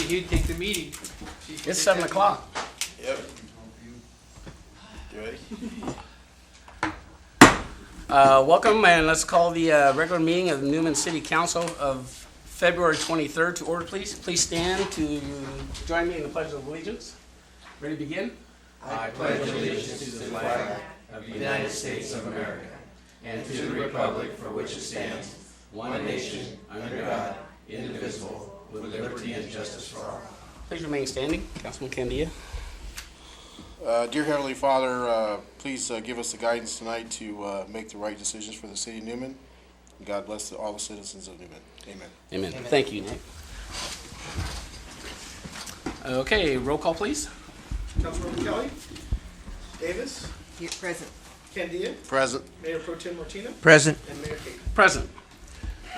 he'd take the meeting. It's 7 o'clock. Yep. You ready? Welcome, and let's call the regular meeting of the Newman City Council of February 23rd to order, please. Please stand to join me in the Pledge of Allegiance. Ready to begin? I pledge allegiance to the flag of the United States of America and to the republic for which it stands, one nation, under God, indivisible, with liberty and justice for all. Please remain standing. Councilman Candia. Dear Heavenly Father, please give us the guidance tonight to make the right decisions for the city of Newman. God bless all the citizens of Newman. Amen. Amen. Thank you, Nick. Okay, roll call, please. Councilmember Kelly. Davis. Here, present. Candia. Present. Mayor Pro Tem Martina. Present. And Mayor Kate. Present.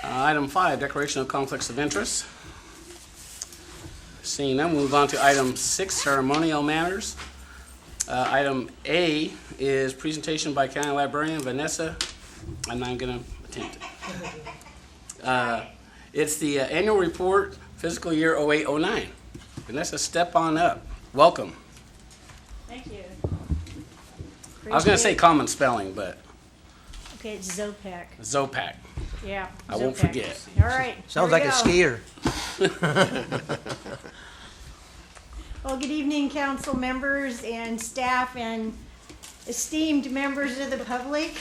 Item 5, declaration of conflicts of interest. Seeing none, we'll move on to item 6, ceremonial matters. Item A is presentation by County Librarian Vanessa. I'm not going to attempt it. It's the annual report, fiscal year 08-09. Vanessa, step on up. Welcome. Thank you. I was going to say common spelling, but Okay, it's Zopac. Zopac. Yeah. I won't Zopac. forget. All right. Sounds here like we a go. skier. Well, good evening, council members and staff and esteemed members of the public.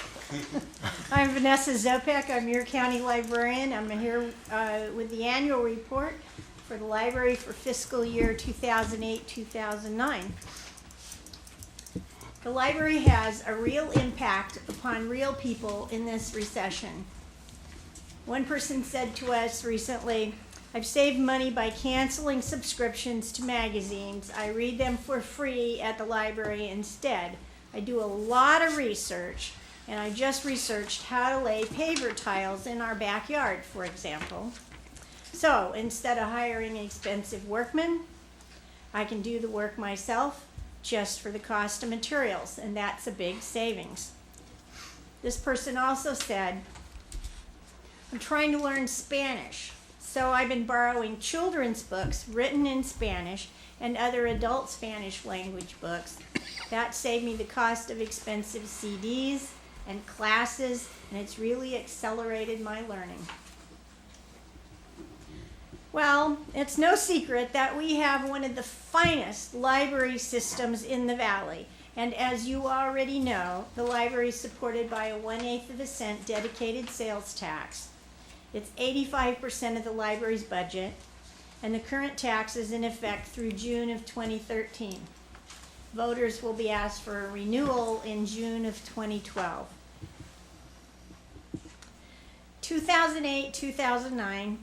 I'm Vanessa Zopac. I'm your county librarian. I'm here with the annual report for the library for fiscal year 2008-2009. The library has a real impact upon real people in this recession. One person said to us recently, "I've saved money by canceling subscriptions to magazines. I read them for free at the library instead. I do a lot of research, and I just researched how to lay paver tiles in our backyard, for example. So instead of hiring expensive workmen, I can do the work myself just for the cost of materials, and that's a big savings." This person also said, "I'm trying to learn Spanish. So I've been borrowing children's books written in Spanish and other adult Spanish language books. That saved me the cost of expensive CDs and classes, and it's really accelerated my learning." Well, it's no secret that we have one of the finest library systems in the valley. And as you already know, the library is supported by a 1/8 of a cent dedicated sales tax. It's 85% of the library's budget, and the current tax is in effect through June of 2013. Voters will be asked for a renewal in June of 2012. 2008-2009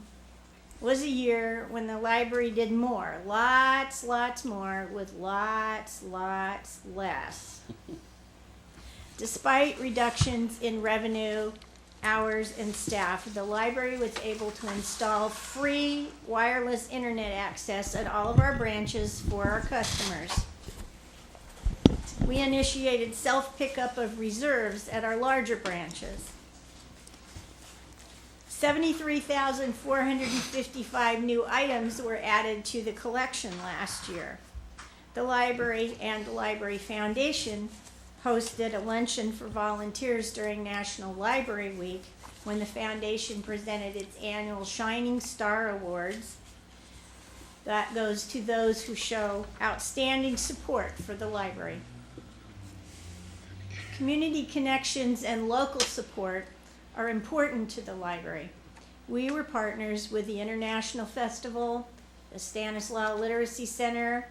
was a year when the library did more, lots more, with lots less. Despite reductions in revenue, hours, and staff, the library was able to install free wireless internet access at all of our branches for our customers. We initiated self-pickup of reserves at our larger branches. 73,455 new items were added to the collection last year. The library and the Library Foundation hosted a luncheon for volunteers during National Library Week when the foundation presented its annual Shining Star Awards. That goes to those who show outstanding support for the library. Community connections and local support are important to the library. We were partners with the International Festival, the Stanislaus Literacy Center,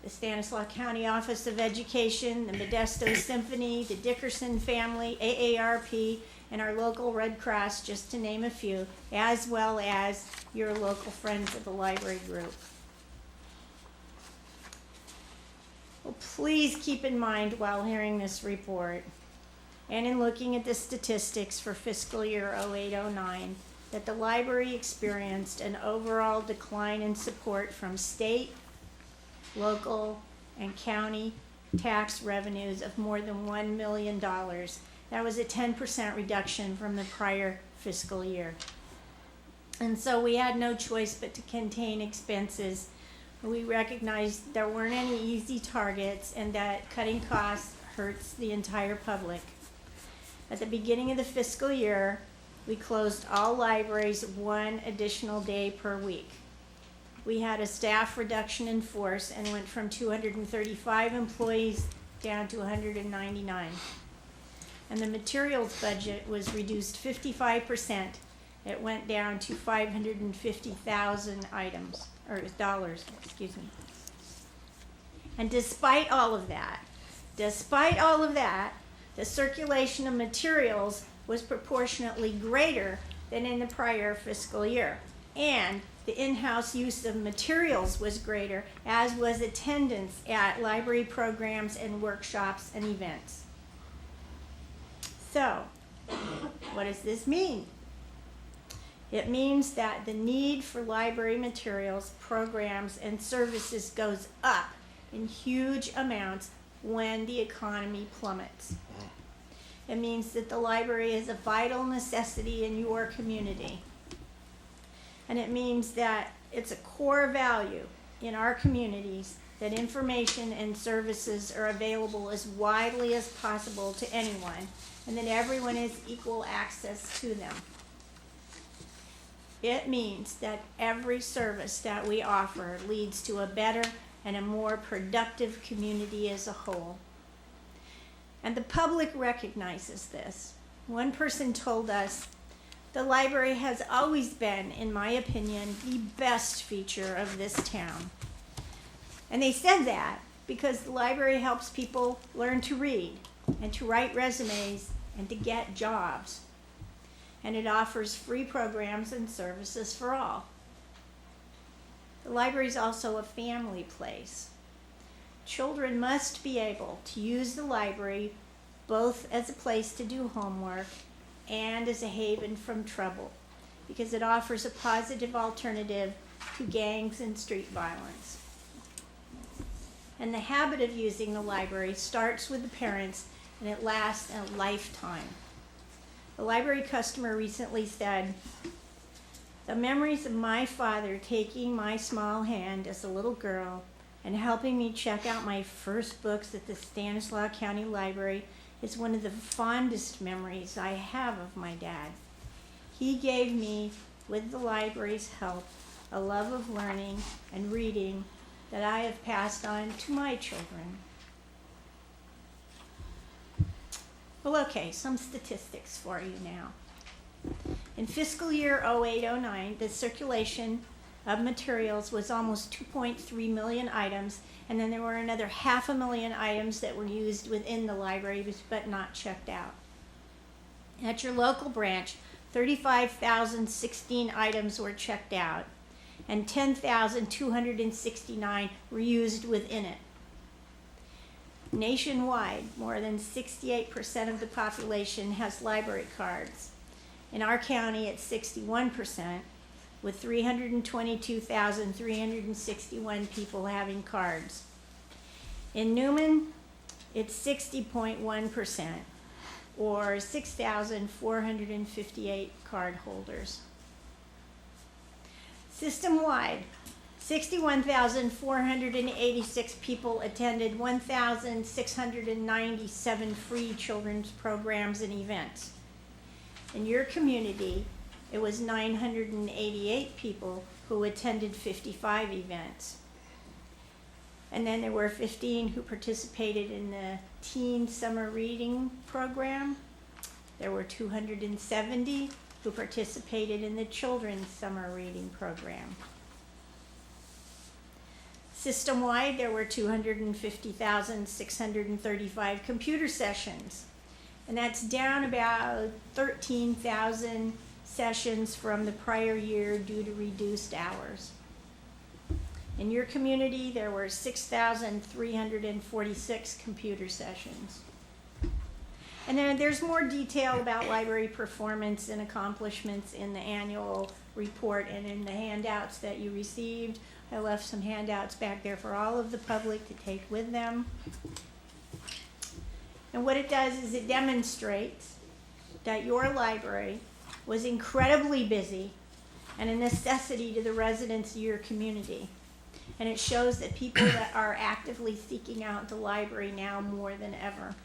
the Stanislaus County Office of Education, the Modesto Symphony, the Dickerson family, AARP, and our local Red Cross, just to name a few, as well as your local Friends of the Library group. Well, please keep in mind while hearing this report and in looking at the statistics for fiscal year 08-09 that the library experienced an overall decline in support from state, local, and county tax revenues of more than $1 million. That was a 10% reduction from the prior fiscal year. And so we had no choice but to contain expenses We recognized there weren't any easy targets and that cutting costs hurts the entire public. At the beginning of the fiscal year, we closed all libraries one additional day per week. We had a staff reduction in force and went from 235 employees down to 199. And the materials budget was reduced 55%. It went down to 550,000 items, or dollars, excuse me. And despite all of that, the circulation of materials was proportionately greater than in the prior fiscal year. And the in-house use of materials was greater, as was attendance at library programs and workshops and events. So, what does this mean? It means that the need for library materials, programs, and services goes up in huge amounts when the economy plummets. It means that the library is a vital necessity in your community. And it means that it's a core value in our communities that information and services are available as widely as possible to anyone, and that everyone has equal access to them. It means that every service that we offer leads to a better and a more productive community as a whole. And the public recognizes this. One person told us, "The library has always been, in my opinion, the best feature of this town." And they said that because the library helps people learn to read and to write resumes and to get jobs. And it offers free programs and services for all. The library is also a family place. Children must be able to use the library both as a place to do homework and as a haven from trouble, because it offers a positive alternative to gangs and street violence. And the habit of using the library starts with the parents, and it lasts a lifetime. A library customer recently said, "The memories of my father taking my small hand as a little girl and helping me check out my first books at the Stanislaus County Library is one of the fondest memories I have of my dad. He gave me, with the library's help, a love of learning and reading that I have passed on to my children." Well, okay, some statistics for you now. In fiscal year 08-09, the circulation of materials was almost 2.3 million items, and then there were another 500,000 items that were used within the library but not checked out. At your local branch, 35,016 items were checked out, and 10,269 were used within it. Nationwide, more than 68% of the population has library cards. In our county, it's 61%, with 322,361 people having cards. In Newman, it's 60.1%, or 6,458 card holders. System-wide, 61,486 people attended 1,697 free children's programs and events. In your community, it was 988 people who attended 55 events. And then there were 15 who participated in the Teen Summer Reading Program. There were 270 who participated in the Children's Summer Reading Program. System-wide, there were 250,635 computer sessions, and that's down about 13,000 sessions from the prior year due to reduced hours. In your community, there were 6,346 computer sessions. And then there's more detail about library performance and accomplishments in the annual report and in the handouts that you received. I left some handouts back there for all of the public to take with them. And what it does is it demonstrates that your library was incredibly busy and a necessity to the residents of your community. And it shows that people that are actively seeking out the library now more than ever.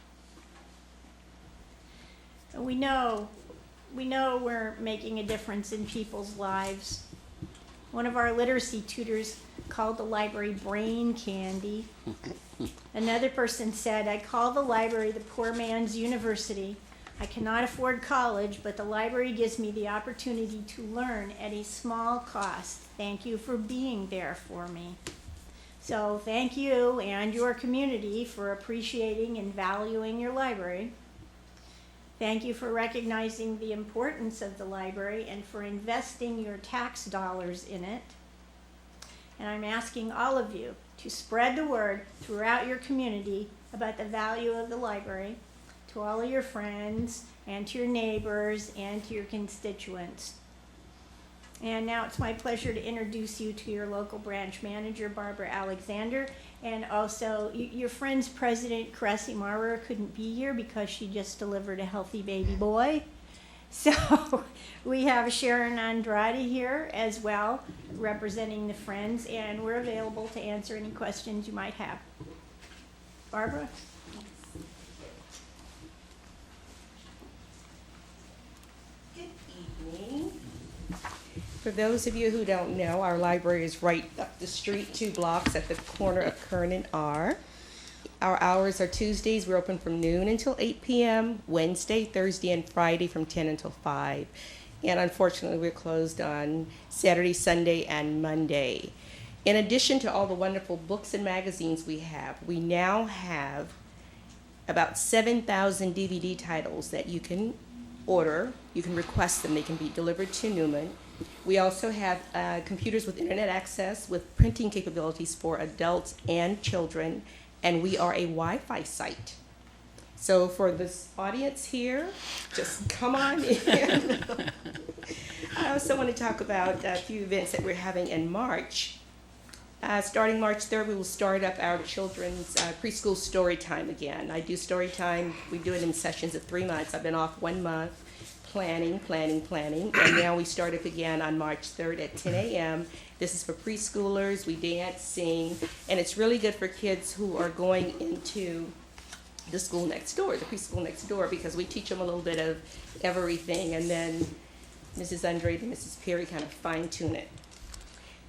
And we know we're making a difference in people's lives. One of our literacy tutors called the library brain candy. Another person said, I call the library the poor man's university. I cannot afford college, but the library gives me the opportunity to learn at a small cost. Thank you for being there for me. So thank you and your community for appreciating and valuing your library. Thank you for recognizing the importance of the library and for investing your tax dollars in it. And I'm asking all of you to spread the word throughout your community about the value of the library to all of your friends and to your neighbors and to your constituents. And now it's my pleasure to introduce you to your local branch manager, Barbara Alexander, and also your friend's president, Cressy Marwer, couldn't be here because she just delivered a healthy baby boy. So we have Sharon Andrade here as well, representing the Friends, and we're available to answer any questions you might have. Barbara? Good evening. For those of you who don't know, our library is right up the street, 2 blocks at the corner of Kern and R. Our hours are Tuesdays, we're open from noon until 8 p.m., Wednesday, Thursday, and Friday from 10 until 5. And unfortunately, we're closed on Saturday, Sunday, and Monday. In addition to all the wonderful books and magazines we now have about 7,000 DVD titles that you can order. You can request them. They can be delivered to Newman. We also have computers with internet access with printing capabilities for adults and children, and we are a Wi-Fi site. So for this audience here, just come on in. I also want to talk about a few events that we're having in March. Starting March 3rd, we will start up our children's preschool story time again. I do story time. We do it in sessions of 3 months. I've been off 1 month. Planning, and now we start up again on March 3rd at 10 a.m. This is for preschoolers. We dance, sing, and it's really good for kids who are going into the school next door, the preschool next door, because we teach them a little bit of everything, and then Mrs. Andrade and Mrs. Perry kind of fine-tune it.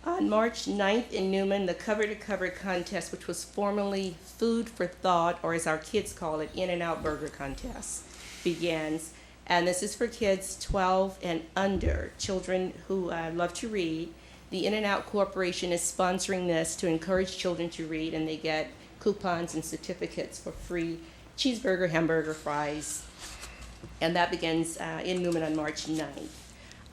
On March 9th in Newman, the cover-to-cover contest, which was formerly Food for Thought, or as our kids call it, In-N-Out Burger Contest, begins. And this is for kids 12 and under, children who love to read. The In-N-Out Corporation is sponsoring this to encourage children to read, and they get coupons and certificates for free cheeseburger, hamburger, fries. And that begins in Newman on March 9th.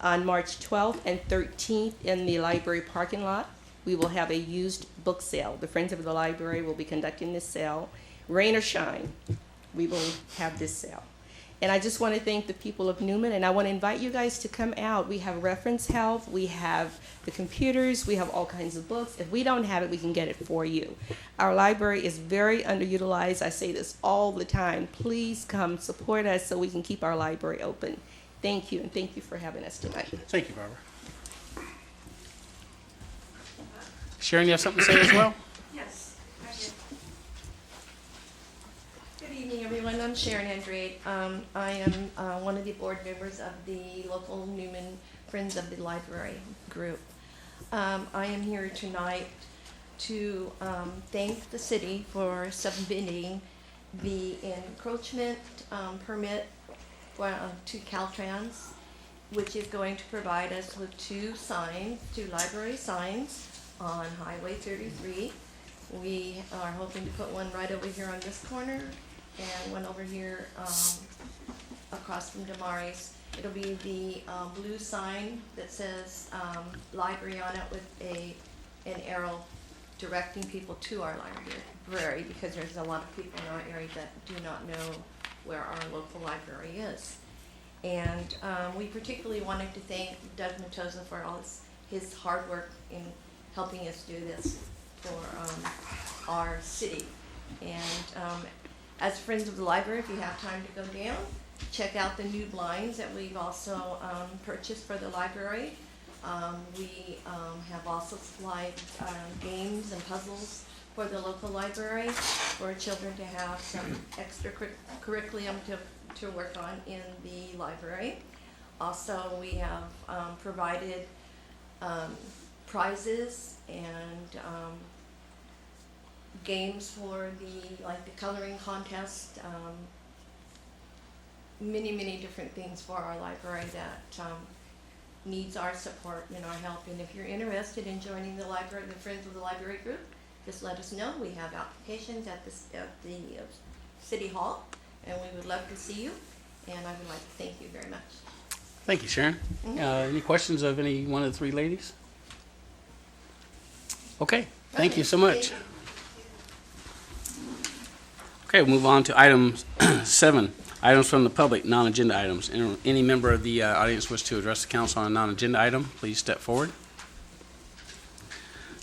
On March 12th and 13th in the library parking lot, we will have a used book sale. The Friends of the Library will be conducting this sale. Rain or shine, we will have this sale. And I just want to thank the people of Newman, and I want to invite you guys to come out. We have reference help, we have the computers, we have all kinds of books. If we don't have it, we can get it for you. Our library is very underutilized. I say this all the time. Please come support us so we can keep our library open. Thank you, and thank you for having us tonight. Thank you, Barbara. Sharon, you have something to say as well? Yes, I did. Good evening, everyone. I'm Sharon Andrade. I am one of the board members of the local Newman Friends of the Library group. I am here tonight to thank the city for submitting the encroachment permit to Caltrans, which is going to provide us with 2 library signs on Highway 33. We are hoping to put one right over here on this corner and one over here across from Damari's. It'll be the blue sign that says library on it with an arrow directing people to our library, because there's a lot of people in our area that do not know where our local library is. And we particularly wanted to thank Doug Matosa for all his hard work in helping us do this for our city. And as Friends of the Library, if you have time to go down, check out the new blinds that we've also purchased for the library. We have also supplied games games and puzzles for the local library for children to have some extra curriculum to work on in the library. Also, we have provided prizes and games for the coloring contest, many different things for our library that needs our support and our help. And if you're interested in joining the library, the Friends of the Library group, just let us know. We have applications at the City Hall, and we would love to see you. And I would like to thank you very much. Thank you, Sharon. Any questions of any one of the three ladies? Okay, thank you so much. Okay, we'll move on to item 7. Items from the public, non-agenda items. Any member of the audience wish to address the council on a non-agenda item, please step forward.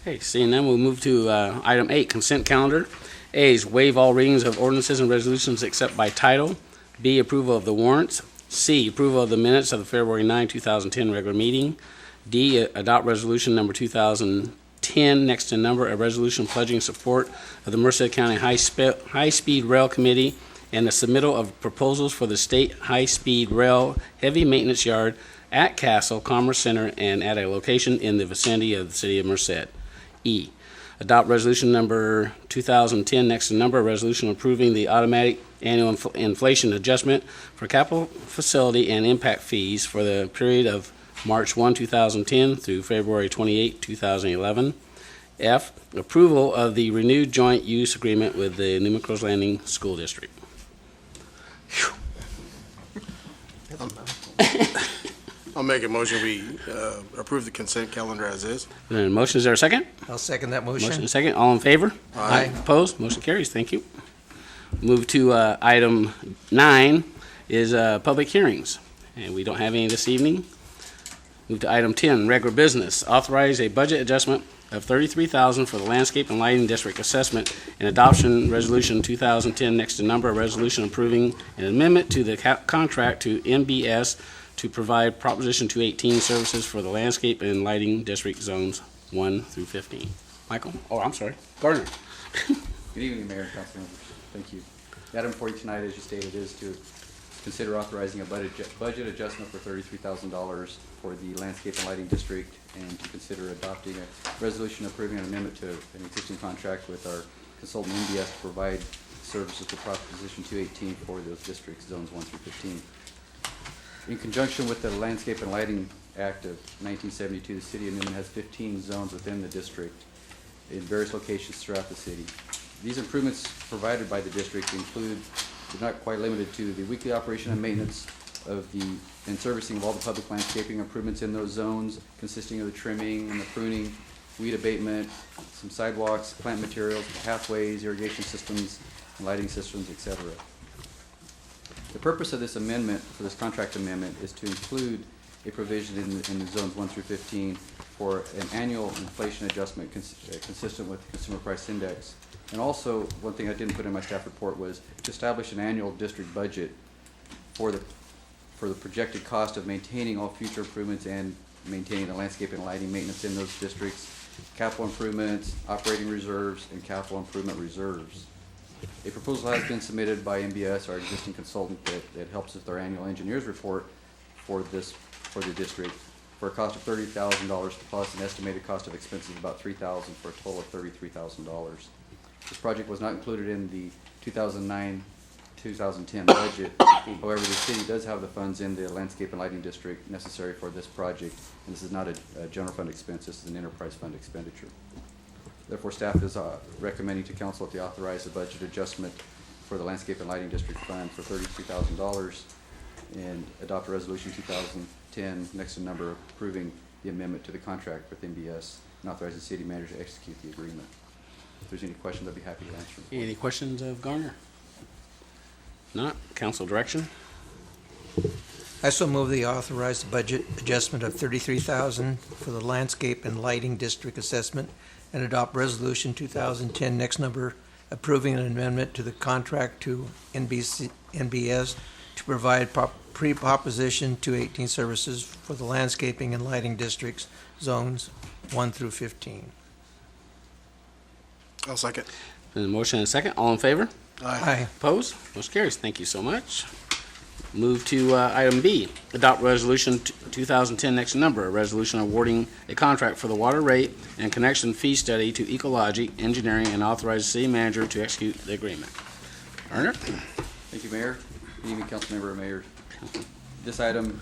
Okay, seeing none, we'll move to item 8, consent calendar. A is waive all readings of ordinances and resolutions except by title. B, approval of the warrants. C, approval of the minutes of the February 9, 2010 regular meeting. D, adopt resolution number 2010, next in number, a resolution pledging support of the Merced County High-Speed Rail Committee and the submittal of proposals for the State High-Speed Rail Heavy Maintenance Yard at Castle Commerce Center and at a location in the vicinity of the city of Merced. E, adopt resolution number 2010, next in number, a resolution approving the automatic annual inflation adjustment for capital facility and impact fees for the period of March 1, 2010 through February 28, 2011. F, approval of the renewed joint use agreement with the Newman Cross Landing School District. I'll make a motion, we approve the consent calendar as is. And motion, is there a second? I'll second that Motion motion. and second, all in favor? Aye. Opposed? Motion carries, thank you. Move to item 9 is public hearings, and we don't have any this evening. Move to item 10, regular business. Authorize a budget adjustment of $33,000 for the landscape and lighting district assessment and adoption resolution 2010, next to number, a resolution approving an amendment to the contract to NBS to provide Proposition 218 services for the landscape and lighting district zones 1 through 15. Michael? Oh, I'm sorry. Gardner. Good evening, Mayor and council members. Thank you. The item for you tonight, as you stated, is to consider authorizing a budget adjustment for $33,000 for the landscape and lighting district, and to consider adopting a resolution approving an amendment to an existing contract with our consultant NBS to provide services for Proposition 218 for those districts, zones 1 through 15. In conjunction with the Landscape and Lighting Act of 1972, the city of Newman has 15 zones within the district in various locations throughout the city. These improvements provided by the district include, but not quite limited to, the weekly operation and maintenance of and servicing of all the public landscaping improvements in those zones, consisting of the trimming and the pruning, weed abatement, some sidewalks, plant materials, pathways, irrigation systems, and lighting systems, etc. The purpose of this amendment, for this contract amendment, is to include a provision in the zones 1 through 15 for an annual inflation adjustment consistent with the Consumer Price Index. And also, one thing I didn't put in my staff report was to establish an annual district budget for the projected cost of maintaining all future improvements and maintaining the landscape and lighting maintenance in those districts, capital improvements, operating reserves, and capital improvement reserves. A proposal has been submitted by NBS, our existing consultant that helps with our annual engineers report for the district, for a cost of $30,000 plus an estimated cost of expenses of about $3,000 for a total of $33,000. This project was not included in the 2009-2010 budget. However, the city does have the funds in the landscape and lighting district necessary for this project, and this is not a general fund expense, this is an enterprise fund expenditure. Therefore, staff is recommending to council that they authorize a budget adjustment for the landscape and lighting district fund for $33,000 and adopt a resolution 2010, next in number, approving the amendment to the contract with NBS and authorize the city manager to execute the agreement. If there's any questions, I'd be happy to answer them. Any questions of Garner? Not. Council direction? I so move the authorized budget adjustment of $33,000 for the landscape and lighting district assessment and adopt resolution 2010, next number, approving an amendment to the contract to NBS to provide pre-proposition 218 services for the landscaping and lighting districts, zones 1 through 15. I'll second. There's a motion and a second. All in favor? Aye. Opposed? Motion carries. Thank you so much. Move to item B, adopt resolution 2010 next number, a resolution awarding a contract for the water rate and connection fee study to Ecologic Engineering and authorize the city manager to execute the agreement. Erner? Thank you, Mayor. Good evening, Councilmember and Mayor. This item,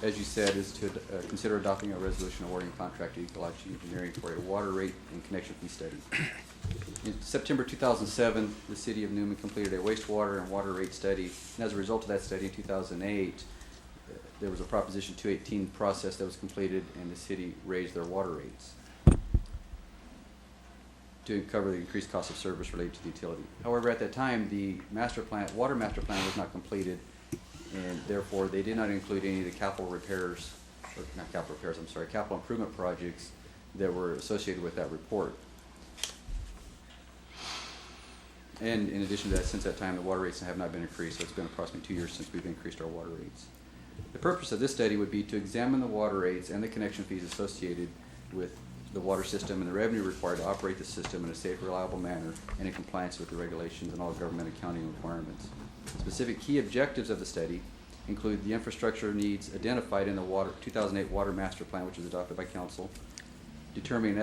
as you said, is to consider adopting a resolution awarding a contract to Ecologic Engineering for a water rate and connection fee study. In September 2007, the city of Newman completed a wastewater and water rate study, and as a result of that study in 2008, there was a Proposition 218 process that was completed, and the city raised their water rates to cover the increased cost of service related to the utility. However, at that time, the water master plan was not completed, and therefore they did not include any of the capital improvement projects that were associated with that report. And in addition to that, since that time, the water rates have not been increased, so it's been approximately 2 years since we've increased our water rates. The purpose of this study would be to examine the water rates and the connection fees associated with the water system and the revenue required to operate the system in a safe, reliable manner and in compliance with the regulations and all government accounting requirements. Specific key objectives of the study include the infrastructure needs identified in the 2008 Water Master Plan, which was adopted by Council, determining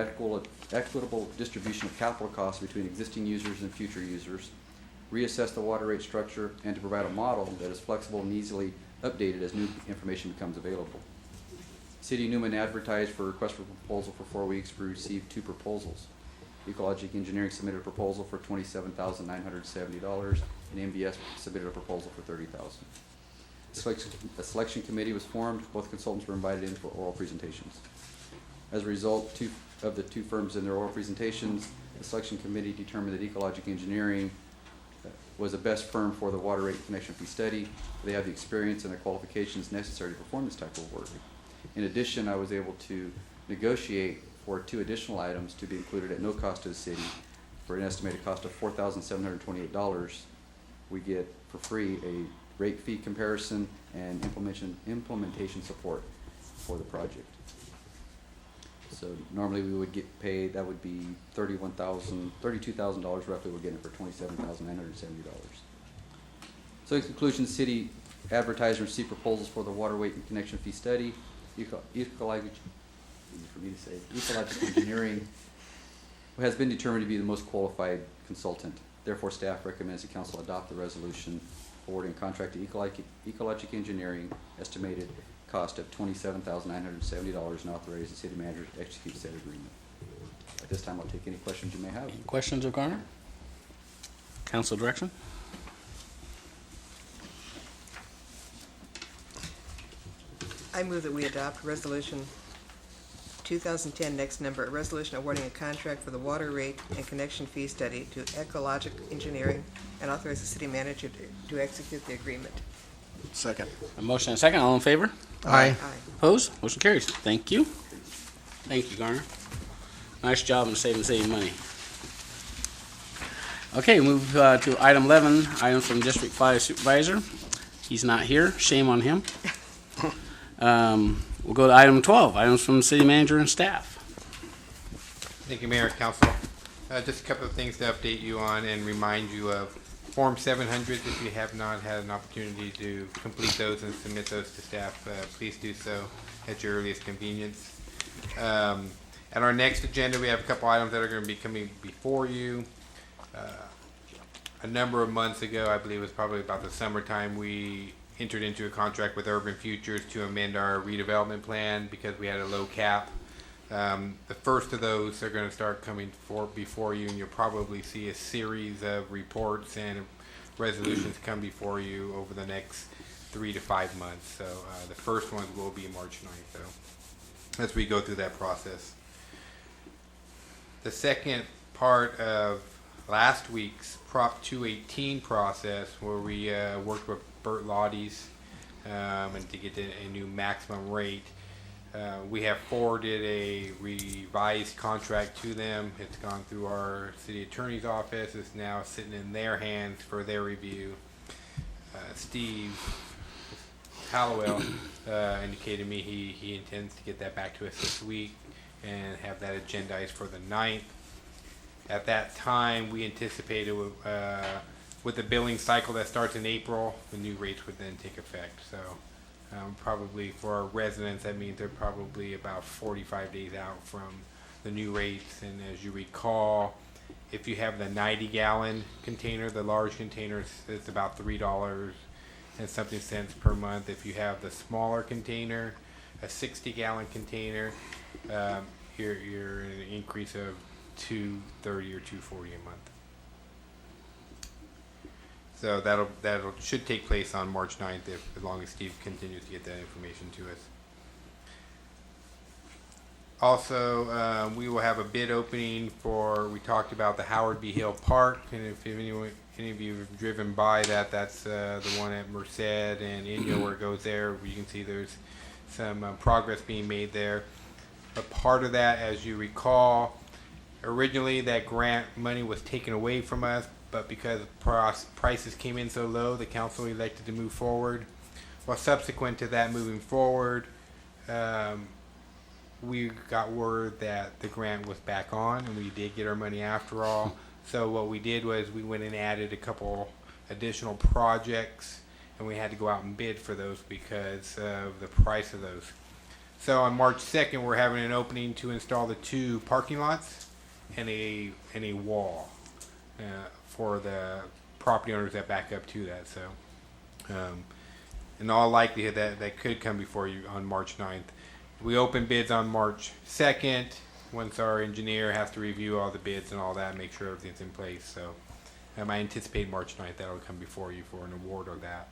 equitable distribution of capital costs between existing users and future users, reassess the water rate structure, and to provide a model that is flexible and easily updated as new information becomes available. City of Newman advertised for request for proposal for 4 weeks. We received 2 proposals. Ecologic Engineering submitted a proposal for $27,970, and MVS submitted a proposal for $30,000. A selection committee was formed. Both consultants were invited in for oral presentations. As a result, 2 of the 2 firms in their oral presentations, the selection committee determined that Ecologic Engineering was the best firm for the water rate connection fee study. They have the experience and the qualifications necessary to perform this type of work. In addition, I was able to negotiate for 2 additional items to be included at no cost to the city. For an estimated cost of $4,728, we get for free a rate fee comparison and implementation support for the project. So normally we would get paid, that would be $32,000 roughly. We're getting it for $27,970. So in conclusion, the city advertised and received proposals for the water rate and connection fee study. Ecologic Engineering has been determined to be the most qualified consultant. Therefore, staff recommends the council adopt the resolution awarding contract to Ecologic Engineering, estimated cost of $27,970, and authorize the city manager to execute said agreement. At this time, I'll take any questions you may have. Any questions of Garner? Council direction? I move that we adopt Resolution 2010, next number, a resolution awarding a contract for the water rate and connection fee study to Ecologic Engineering and authorize the city manager to execute the agreement. Second. A motion and a second. All in favor? Aye. Aye. Opposed? Motion carries. Thank you. Thank you, Garner. Nice job in saving money. Okay, move to item 11, items from District 5 Supervisor. He's not here. Shame on him. We'll go to item 12, items from the city manager and staff. Thank you, Mayor and Council. Just a couple of things to update you on and remind you of Form 700. If you have not had an opportunity to complete those and submit those to staff, please do so at your earliest convenience. At our next agenda, we have a couple items that are going to be coming before you. A number of months ago, I believe it was probably about the summertime, we entered into a contract with Urban Futures to amend our redevelopment plan because we had a low cap. The first of those are going to start coming before you, and you'll probably see a series of reports and resolutions come before you over the next 3 to 5 months. So the first ones will be March 9th, though, as we go through that process. The second part of last week's Prop 218 process, where we worked with Bert Lottie's and to get a new maximum rate. We have forwarded a revised contract to them. It's gone through our city attorney's office. It's now sitting in their hands for their review. Steve Hallowell indicated to me he intends to get that back to us this week and have that agendized for the 9th. At that time, we anticipated with the billing cycle that starts in April, the new rates would then take effect. So probably for our residents, that means they're probably about 45 days out from the new rates. And as you recall, if you have the 90-gallon container, the large container, it's about $3 and something cents per month. If you have the smaller container, a 60-gallon container, you're in an increase of $2.30 or $2.40 a month. So that'll should take place on March 9th, as long as Steve continues to get that information to us. Also, we will have a bid opening we talked about the Howard B. Hill Park, and if any of you have driven by that's the one at Merced and Inyo where it goes there. You can see there's some progress being made there. But part of that, as you recall, originally that grant money was taken away from us, but because prices came in so low, the council elected to move forward. Well, subsequent to that moving forward, we got word that the grant was back on, and we did get our money after all. So what we did was we went and added a couple additional projects, and we had to go out and bid for those because of the price of those. So on March 2nd, we're having an opening to install the 2 parking lots and a wall for the property owners that back up to that. So in all likelihood, that could come before you on March 9th. We open bids on March 2nd, once our engineer has to review all the bids and all that, make sure everything's in place. So I anticipate March 9th that'll come before you for an award of that.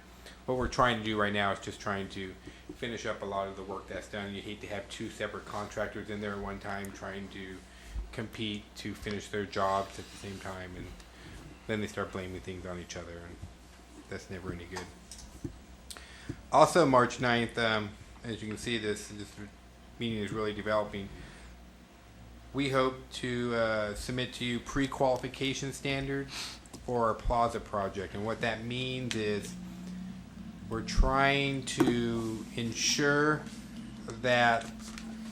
What we're trying to do right now is just trying to finish up a lot of the work that's done. You hate to have 2 separate contractors in there at one time trying to compete to finish their jobs at the same time, and then they start blaming things on each other, and that's never any good. Also March 9th, as you can see, this meeting is really developing. We hope to submit to you pre-qualification standards for our plaza project, and what that means is we're trying to ensure that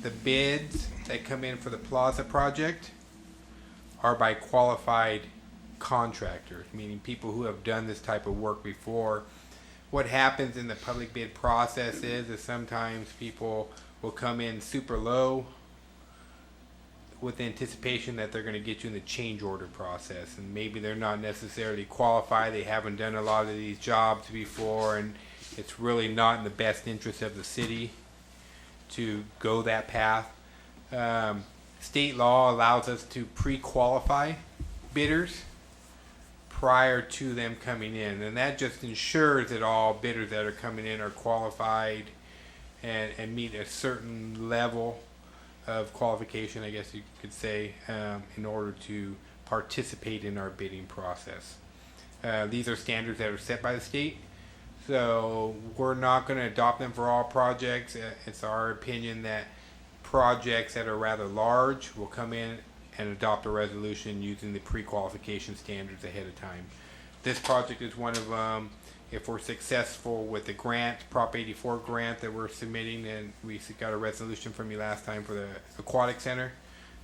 the bids that come in for the plaza project are by qualified contractors, meaning people who have done this type of work before. What happens in the public bid process is sometimes people will come in super low with the anticipation that they're going to get you in the change order process, and maybe they're not necessarily qualified, they haven't done a lot of these jobs before, and it's really not in the best interest of the city to go that path. State law allows us to pre-qualify bidders prior to them coming in, and that just ensures that all bidders that are coming in are qualified and meet a certain level of qualification, I guess you could say, in order to participate in our bidding process. These are standards that are set by the state, so we're not going to adopt them for all projects. It's our opinion that projects that are rather large will come in and adopt a resolution using the pre-qualification standards ahead of time. This project is one of them. If we're successful with the grant, Prop 84 grant that we're submitting, and we got a resolution from you last time for the aquatic center,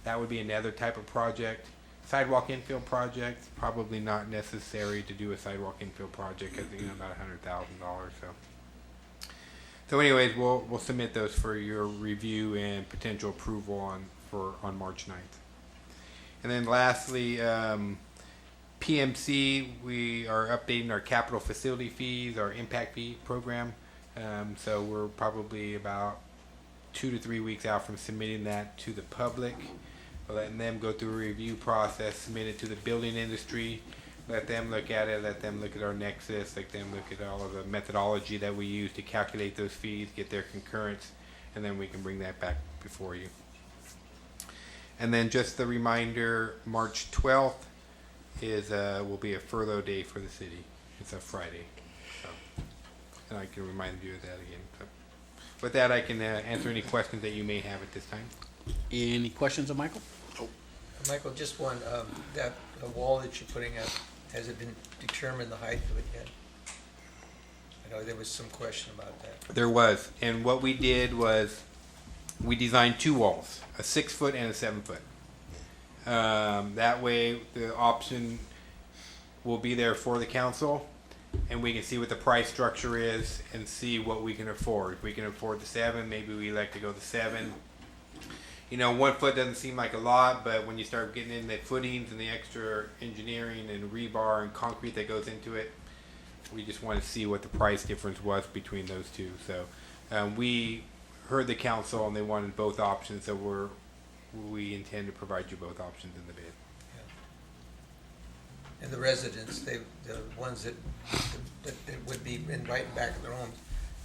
that would be another type of project. Sidewalk infill project, probably not necessary to do a sidewalk infill project because about $100,000. So anyways, we'll submit those for your review and potential approval on March 9th. And then lastly, PMC, we are updating our capital facility fees, our impact fee program. So we're probably about 2 to 3 weeks out from submitting that to the public. We're letting them go through a review process, submit it to the building industry, let them look at it, let them look at our nexus, let them look at all of the methodology that we use to calculate those fees, get their concurrence, and then we can bring that back before you. And then just the reminder, March 12th will be a furlough day for the city. It's a Friday. So, and I can remind you of that again. So, with that, I can answer any questions that you may have at this time. Any questions of Michael? Michael, just one, that wall that you're putting up, has it been determined the height of it yet? I know there was some question about that. There was, and what we did was we designed 2 walls, a 6-foot and a 7-foot. That way, the option will be there for the council, and we can see what the price structure is and see what we can afford. If we can afford the 7, maybe we like to go the 7. You know, 1 foot doesn't seem like a lot, but when you start getting in the footings and the extra engineering and rebar and concrete that goes into it, we just want to see what the price difference was between those two. So we heard the council and they wanted both options, so we intend to provide you both options in the bid. And the residents, the ones that would be in right back of their homes,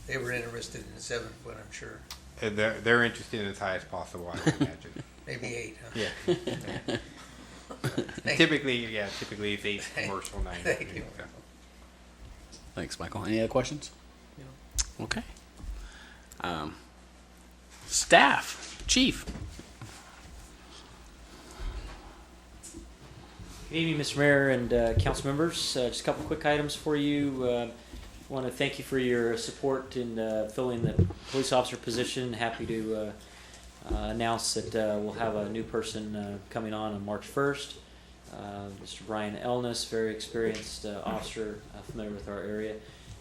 they were interested in the 7 foot, I'm sure. And they're interested in as high as possible, I would imagine. Maybe 8, huh? Yeah. Typically it's 8 commercial, 9. Thank you. So. Thanks, Michael. Any other questions? No. Okay. Staff, Chief. Good evening, Mr. Mayor and council members. Just a couple quick items for you. I want to thank you for your support in filling the police officer position. Happy to announce that we'll have a new person coming on March 1st. Mr. Brian Elness, very experienced officer familiar with our area.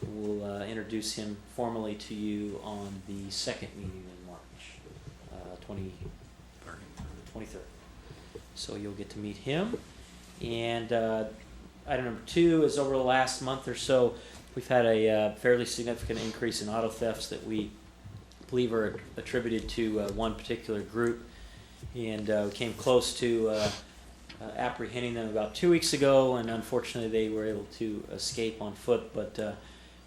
We'll introduce him formally to you on the second meeting in March, 23rd. So you'll get to meet him. And item number 2 is over the last month or so, we've had a fairly significant increase in auto thefts that we believe are attributed to one particular group. And we came close to apprehending them about 2 weeks ago, and unfortunately they were able to escape on foot. But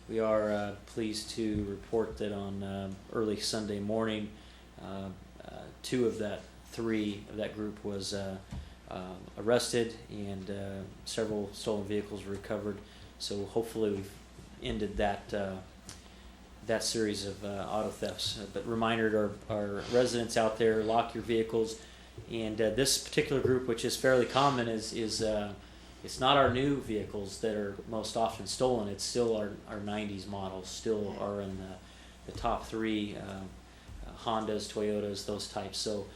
we are pleased to report that on early Sunday morning, 2 of that 3 of that group was arrested, and several stolen vehicles were recovered. So hopefully we've ended that that series of auto thefts. But reminder to our residents out there: lock your vehicles. And this particular group, which is fairly common, is it's not our new vehicles that are most often stolen. It's still our 90s models. Still are in the top 3 Hondas, Toyotas, those types. So.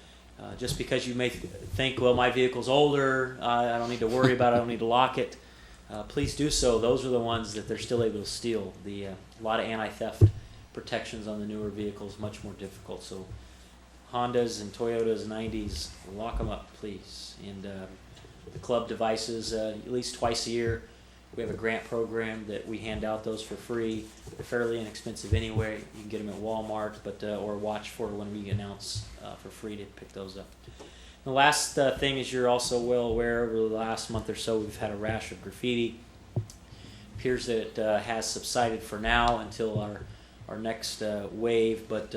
Just because you may think, well, my vehicle's older, I don't need to worry about it, I don't need to lock it, please do so. Those are the ones that they're still able to steal. A lot of anti-theft protections on the newer vehicles, much more difficult. So Hondas and Toyotas, 90s, lock them up, please. And the club devices, at least twice a year, we have a grant program that we hand out those for free. They're fairly inexpensive anyway. You can get them at Walmart, but or watch for when we announce for free to pick those up. The last thing is, you're also well aware, over the last month or so, we've had a rash of graffiti. Appears that it has subsided for now until our next wave, but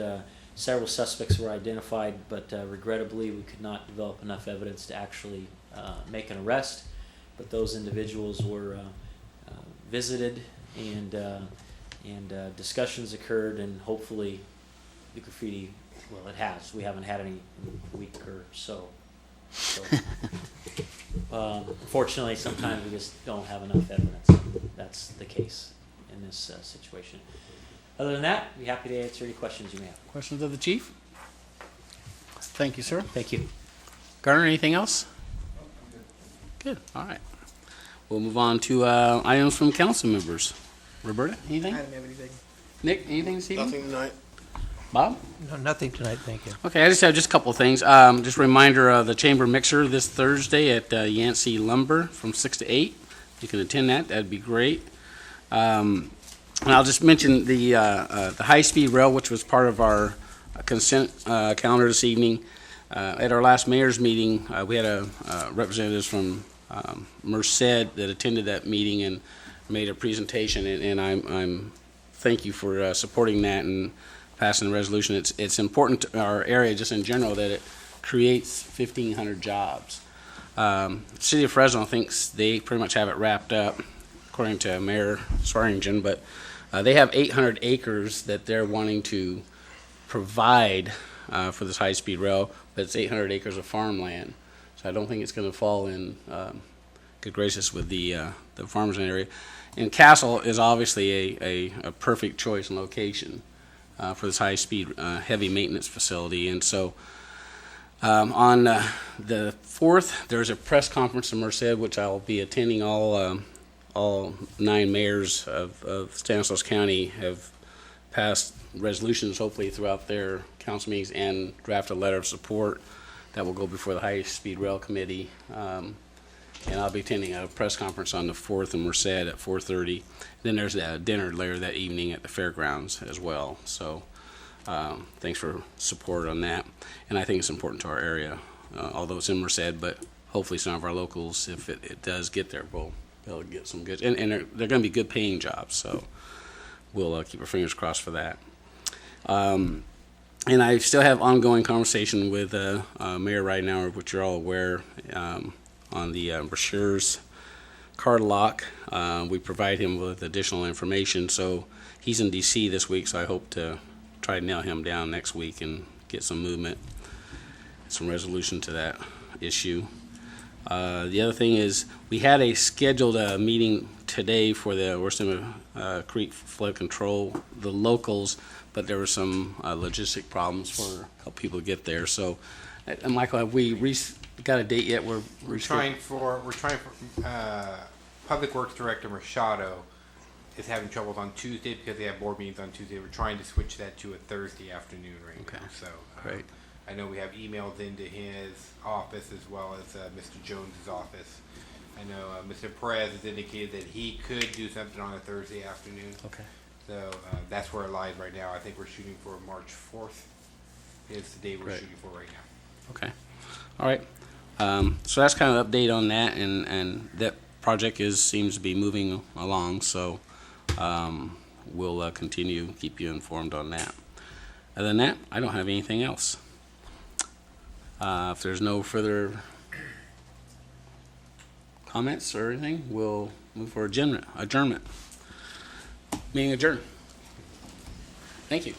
several suspects were identified, but regrettably we could not develop enough evidence to actually make an arrest. But those individuals were visited, and discussions occurred, and hopefully the graffiti, well, it has. We haven't had any in a week or so. Unfortunately, sometimes we just don't have enough evidence. That's the case in this situation. Other than that, I'd be happy to answer any questions you may have. Questions of the chief? Thank you, sir. Thank you. Garner, anything else? Good. All right. We'll move on to items from council members. Roberta, anything? I don't have anything. Nick, anything this evening? Nothing tonight. Bob? No, nothing tonight, thank you. Okay, I just have a couple of things. Just a reminder of the chamber mixer this Thursday at Yancey Lumber from 6 to 8. You can attend that. That'd be great. And I'll just mention the high-speed rail, which was part of our consent calendar this evening. At our last mayor's meeting, we had representatives from Merced that attended that meeting and made a presentation, and I'm thank you for supporting that and passing the resolution. It's important to our area just in general that it creates 1,500 jobs. The city of Fresno thinks they pretty much have it wrapped up, according to Mayor Swearingen, but they have 800 acres that they're wanting to provide for this high-speed rail, but it's 800 acres of farmland. So I don't think it's going to fall in good graces with the farmers in the area. And Castle is obviously a perfect choice and location for this high-speed, heavy maintenance facility. And so On the 4th, there's a press conference in Merced, which I'll be attending. All 9 mayors of Stanislaus County have passed resolutions, hopefully throughout their council meetings, and draft a letter of support that will go before the High-Speed Rail Committee. And I'll be attending a press conference on the 4th in Merced at 4:30. Then there's a dinner later that evening at the fairgrounds as well. So thanks for support on that. And I think it's important to our area, although it's in Merced, but hopefully some of our locals, if it does get there, will be able to get some good, and they're going to be good paying jobs. So we'll keep our fingers crossed for that. And I still have ongoing conversation with Mayor Ridenhour, which you're all aware, on the brochures card lock. We provide him with additional information. So he's in D.C. this week, so I hope to try to nail him down next week and get some movement, some resolution to that issue. The other thing is we had a scheduled meeting today for the West Creek flood control, the locals, but there were some logistic problems for how people get there. So, Michael, have we got a date yet? We're trying for Public Works Director Machado is having troubles on Tuesday because they have board meetings on Tuesday. We're trying to switch that to a Thursday afternoon now. So great. I know we have emailed into his office as well as Mr. Jones's office. I know Mr. Perez has indicated that he could do something on a Thursday afternoon. Okay. So that's where it lies right now. I think we're shooting for March 4th is the day we're Right. shooting for right now. Okay. All right. So that's kind of update on that, and that project seems to be moving along. So we'll continue to keep you informed on that. Other than that, I don't have anything else. If there's no further comments or anything, we'll move for adjournment. Meeting adjourned. Thank you.